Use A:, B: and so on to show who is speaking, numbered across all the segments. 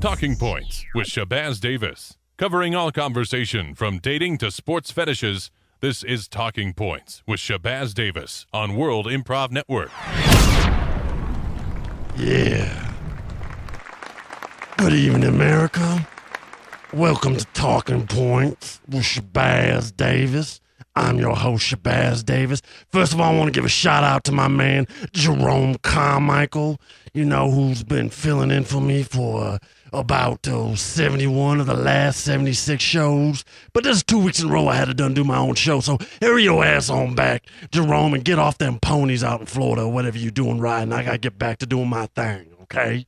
A: Talking Points with Shabazz Davis. Covering all conversation from dating to sports fetishes, this is Talking Points with Shabazz Davis on World Improv Network.
B: Yeah. Good evening, America. Welcome to Talking Points with Shabazz Davis. I'm your host, Shabazz Davis. First of all, I want to give a shout out to my man, Jerome Carmichael, who's been filling in for me for about 71 of the last 76 shows. But there's 2 weeks in a row I had to do my own show. So hurry your ass on back, Jerome, and get off them ponies out in Florida or whatever you're doing riding. I got to get back to doing my thing, okay?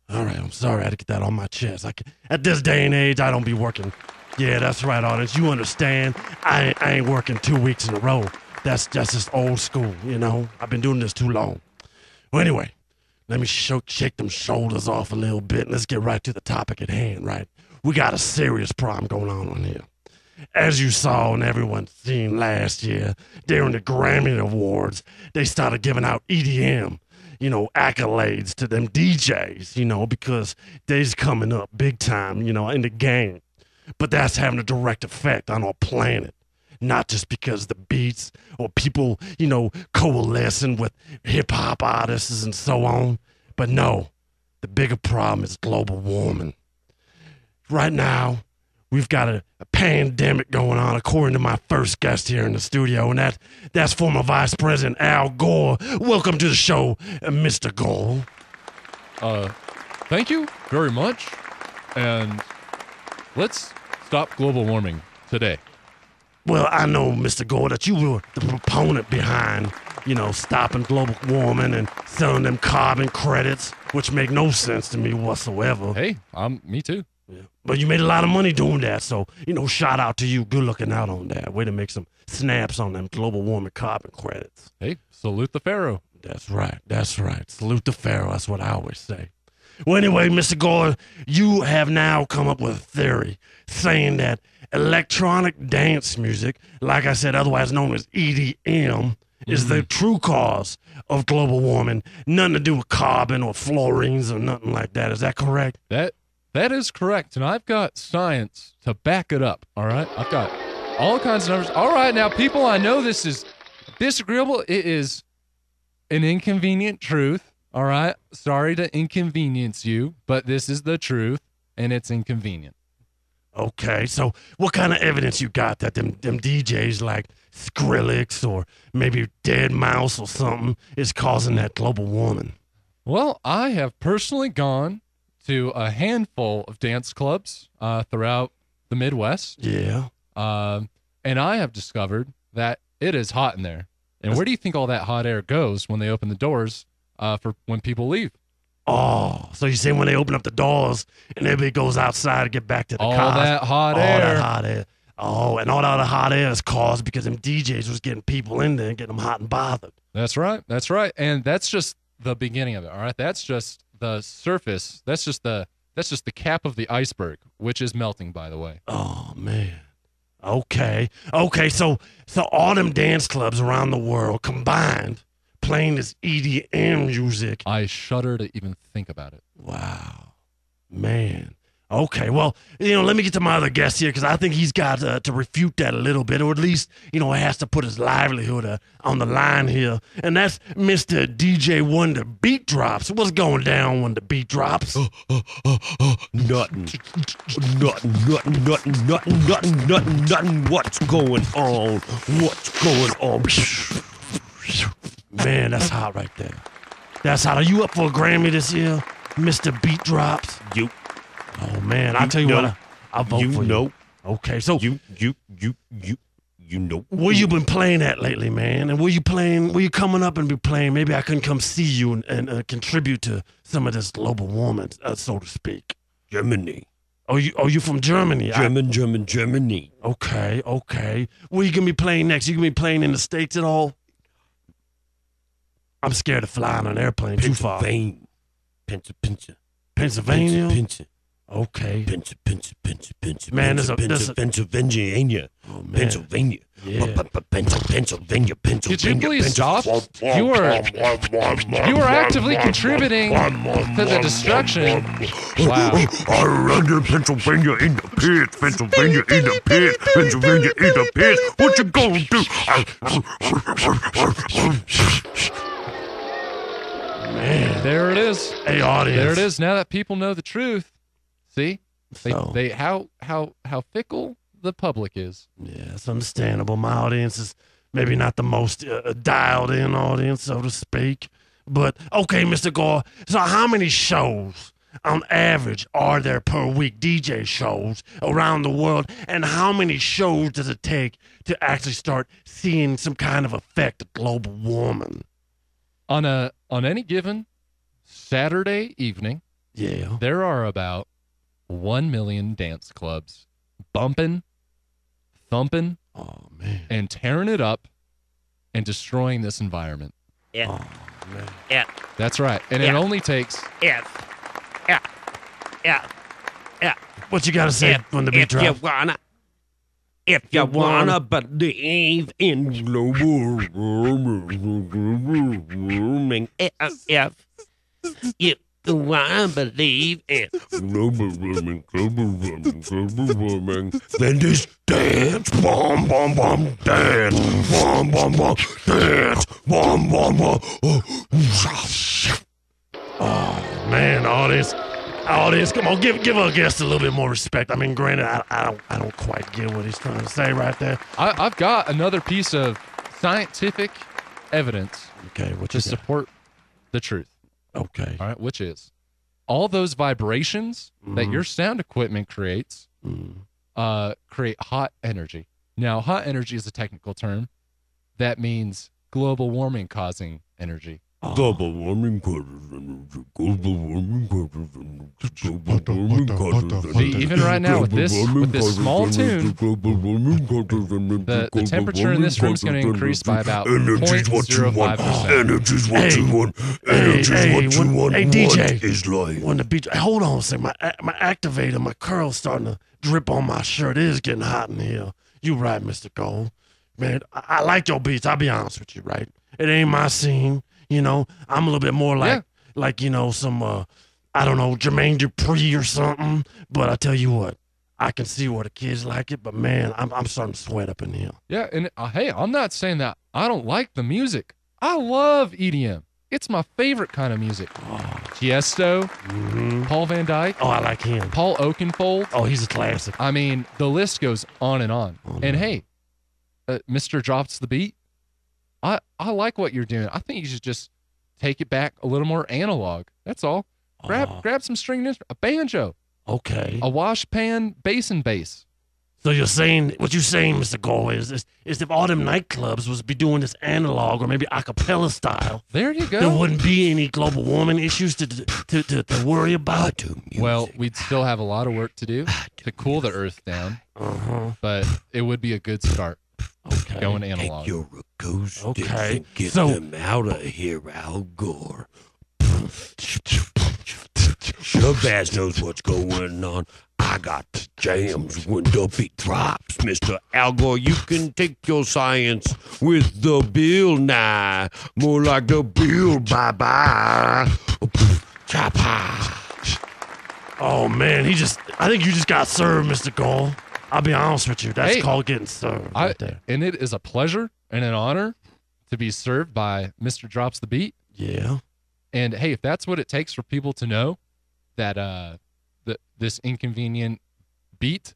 B: All right, I'm sorry. I had to get that on my chest. At this day and age, I don't be working. Yeah, that's right, audience. You understand? I ain't working 2 weeks in a row. That's just old school, I've been doing this too long. Well, anyway, let me shake them shoulders off a little bit, and let's get right to the topic at hand, right? We got a serious problem going on here. As you saw and everyone seen last year, during the Grammy Awards, they started giving out EDM, accolades to them DJs, because they's coming up big time, in the game. But that's having a direct effect on our planet. Not just because the beats or people, coalescing with hip-hop artists and so on. But no, the bigger problem is global warming. Right now, we've got a pandemic going on, according to my first guest here in the studio, and that's former Vice President Al Gore. Welcome to the show, Mr. Gore.
C: Thank you very much. And let's stop global warming today.
B: Well, I know, Mr. Gore, that you were the proponent behind, stopping global warming and selling them carbon credits, which make no sense to me whatsoever.
C: Hey, me too.
B: Yeah. But you made a lot of money doing that, so, shout out to you. Good looking out on that. Way to make some snaps on them global warming carbon credits.
C: Hey, salute the Pharaoh.
B: That's right. Salute the Pharaoh. That's what I always say. Well, anyway, Mr. Gore, you have now come up with a theory saying that electronic dance music, like I said, otherwise known as EDM, is the true cause of global warming. Nothing to do with carbon or fluorines or nothing like that. Is that correct?
C: That is correct, and I've got science to back it up, all right? I've got all kinds of numbers. All right, now, people, I know this is disagreeable. It is an inconvenient truth. All right, sorry to inconvenience you, but this is the truth, and it's inconvenient.
B: Okay, so what kind of evidence you got that them DJs like Skrillex or maybe Dead Mouse or something is causing that global warming?
C: Well, I have personally gone to a handful of dance clubs throughout the Midwest.
B: Yeah.
C: And I have discovered that it is hot in there. And where do you think all that hot air goes when they open the doors for when people leave?
B: Oh, so you say when they open up the doors and everybody goes outside to get back to the cars.
C: All that hot air.
B: Oh, and all that hot air is caused because them DJs was getting people in there and getting them hot and bothered.
C: That's right. And that's just the beginning of it, all right? That's just the surface. That's just the cap of the iceberg, which is melting, by the way.
B: Oh, man. Okay, so all them dance clubs around the world combined playing this EDM music.
C: I shudder to even think about it.
B: Wow, man. Okay, well, let me get to my other guest here because I think he's got to refute that a little bit, or at least, has to put his livelihood on the line here. And that's Mr. DJ Wonder Beat Drops. What's going down when the beat drops?
D: Nothing. What's going on?
B: Man, that's hot right there. That's hot. Are you up for a Grammy this year, Mr. Beat Drops?
D: You.
B: Oh, man, I'll tell you what, I'll vote for you. Okay, so
D: you know.
B: Where you been playing at lately, man? And where you coming up and be playing? Maybe I can come see you and contribute to some of this global warming, so to speak.
D: Germany.
B: Oh, you from Germany?
D: Germany.
B: Okay. Where you gonna be playing next? You gonna be playing in the States at all? I'm scared of flying on an airplane too far.
D: Pennsylvania.
B: Pennsylvania? Okay.
D: Pennsylvania.
B: Man, there's a-
D: Pennsylvania.
B: Oh, man.
D: Pennsylvania.
B: Yeah.
D: Pennsylvania.
C: Could you please stop? You are actively contributing to the destruction. Wow.
D: I run to Pennsylvania in the pits. Pennsylvania in the pits. Pennsylvania in the pits. What you gonna do?
B: Man.
C: There it is.
B: Hey, audience.
C: There it is. Now that people know the truth, see,
B: So-
C: they how fickle the public is.
B: Yeah, it's understandable. My audience is maybe not the most dialed in audience, so to speak. But, okay, Mr. Gore, so how many shows on average are there per week, DJ shows around the world? And how many shows does it take to actually start seeing some kind of effect of global warming?
C: On any given Saturday evening,
B: Yeah.
C: there are about 1 million dance clubs bumping, thumping,
B: Oh, man.
C: and tearing it up and destroying this environment.
B: Oh, man.
C: That's right. And it only takes
B: What you got to say when the beat drops?
D: If you wanna believe in global warming, if you wanna believe in global warming, then just dance, bom, bom, bom, dance, bom, bom, bom, dance, bom, bom, bom.
B: Oh, man, audience, come on, give our guest a little bit more respect. I mean, granted, I don't quite get what he's trying to say right there.
C: I've got another piece of scientific evidence
B: Okay, what
C: to
B: you got?
C: support the truth.
B: Okay.
C: All right, which is all those vibrations that your sound equipment creates create hot energy. Now, hot energy is a technical term that means global warming causing energy.
D: Global warming causes energy. Global warming causes energy. Global warming causes energy.
C: See, even right now with this small tune, the temperature in this room is going to increase by about
D: Energy's what you want.
C: 0.05%.
D: Energy's what
B: Hey,
D: you want.
B: hey,
D: Energy's
B: hey,
D: what you
B: when-
D: want.
B: hey, DJ.
D: What is life?
B: When the beat, hold on a second. My activator, my curl's starting to drip on my shirt. It is getting hot in here. You right, Mr. Cole. Man, I like your beats. I'll be honest with you, right? It ain't my scene. You know, I'm a little bit more like you know, some I don't know, Jermaine Dupri or something. But I tell you what, I can see where the kids like it. But man, I'm starting to sweat up in here.
C: Yeah, and hey, I'm not saying that I don't like the music. I love EDM. It's my favorite kind of music. Tiesto, Paul Van Dyke,
B: Oh, I like him.
C: Paul Oakenfold.
B: Oh, he's a classic.
C: I mean, the list goes on and on. And hey, Mr. Drops the Beat, I like what you're doing. I think you should just take it back a little more analog. That's all. Grab some string instrument, a banjo,
B: Okay.
C: a wash pan bass and bass.
B: So you're saying, what you're saying, Mr. Galway, is if all them nightclubs was be doing this analog or maybe a cappella style,
C: There you
B: there
C: go.
B: wouldn't be any global warming issues to worry about.
C: Well, we'd still have a lot of work to do to cool the earth down, but it would be a good start
B: Okay.
C: going
D: Take
C: analog.
D: your acoustics
B: Okay,
D: and get
B: so-
D: them out of here, Al Gore. Shabazz knows what's going on. I got the jams when the beat drops. Mr. Al Gore, you can take your science with the Bill Nye. More like the Bill Bye-Bye.
B: Oh man, I think you just got served, Mr. Gall. I'll be honest with you. That's
C: Hey,
B: called getting served right there.
C: And it is a pleasure and an honor to be served by Mr. Drops the Beat.
B: Yeah.
C: And hey, if that's what it takes for people to know that this inconvenient beat,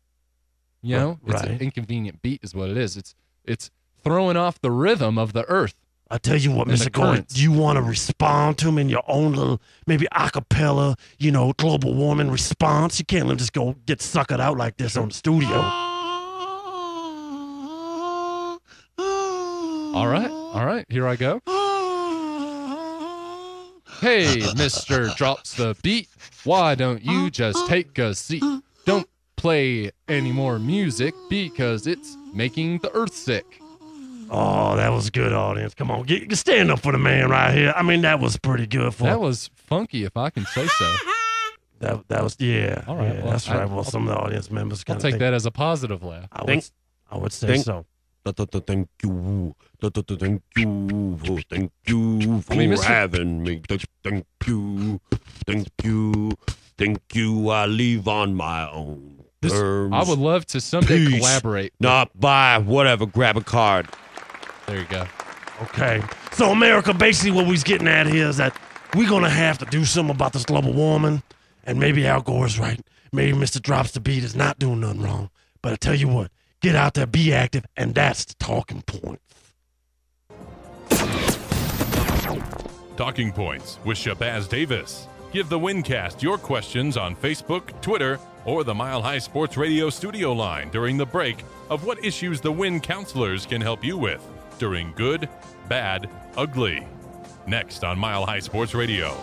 C: you know, it's an
B: Right.
C: inconvenient beat is what it is. It's throwing off the rhythm of the earth.
B: I tell you what,
C: And the
B: Mr. Gall,
C: currents.
B: do you want to respond to him in your own little, maybe a cappella, you know, global warming response? You can't let him just go get suckered out like this on the studio.
C: All right, here I go. Hey, Mr. Drops the Beat, why don't you just take a seat? Don't play any more music because it's making the earth sick.
B: Oh, that was good, audience. Come on, stand up for the man right here. I mean, that was pretty good for
C: That was funky, if I can say so.
B: That was yeah.
C: All right,
B: Yeah,
C: well,
B: that's right. Well, some of the audience members
C: I'll
B: kind of
C: take
B: think
C: that as a positive laugh.
B: I would say so.
D: Thank you. Thank you. Thank you for
C: Mr.
D: having me. Thank you. Thank you. Thank you. I leave on my own terms.
C: I would love to someday
D: Peace.
C: collaborate.
D: Not buy whatever. Grab a card.
C: There you go.
B: Okay. So America, basically what we's getting at here is that we're gonna have to do something about this global warming. And maybe Al Gore's right. Maybe Mr. Drops the Beat is not doing nothing wrong. But I tell you what, get out there, be active, and that's the talking point.
A: Talking Points with Shabazz Davis. Give the Wincast your questions on Facebook, Twitter, or the Mile High Sports Radio studio line during the break of what issues the Win counselors can help you with during good, bad, ugly. Next on Mile High Sports Radio.